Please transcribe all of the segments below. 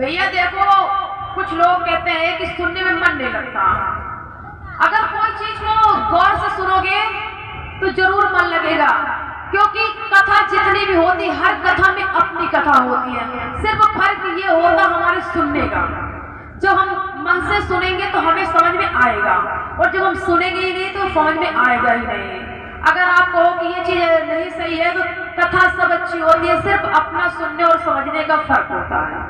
भैया देखो, कुछ लोग कहते हैं कि सुनने में मन नहीं लगता। अगर कोई चीज को गौर से सुनोगे तो जरूर मन लगेगा, क्योंकि कथा जितनी भी होती, हर कथा में अपनी कथा होती है। सिर्फ फर्क ये होता हमारे सुनने का। जब हम मन से सुनेंगे तो हमें समझ में आएगा, और जब हम सुनेंगे ही नहीं तो समझ में आएगा ही नहीं। अगर आप कहो कि ये चीज नहीं सही है तो कथा सब अच्छी होती है, सिर्फ अपना सुनने और समझने का फर्क होता है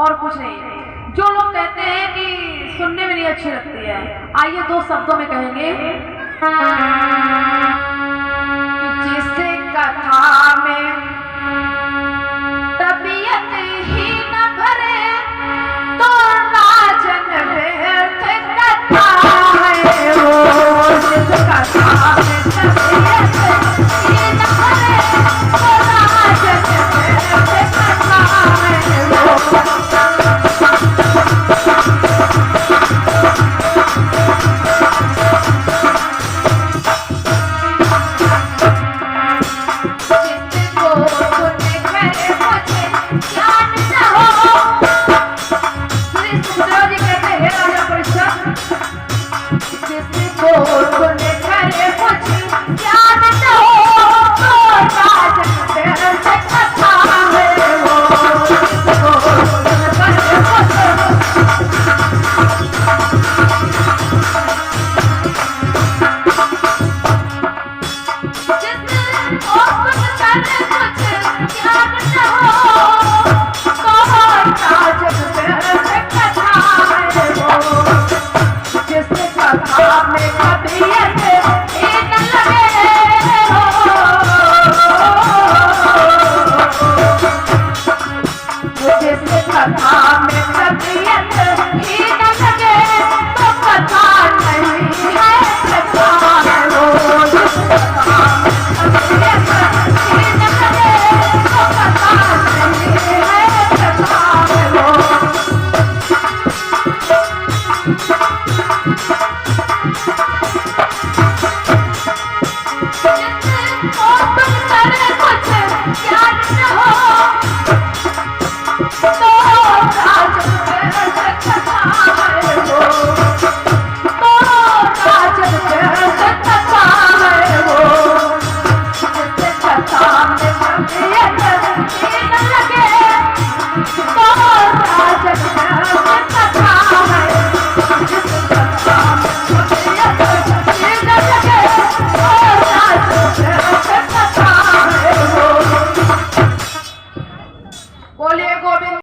और कुछ नहीं है। जो लोग कहते हैं कि सुनने में नहीं अच्छी लगती है, आइए दो शब्दों में कहेंगे, जिस कथा में तबीयत ही न भरे तो राजन व्यर्थ कथा है वो। जिस कथा में तबीयत ही न भरे तो राजन व्यर्थ कथा है वो। कथा में तबीयत ही न लगे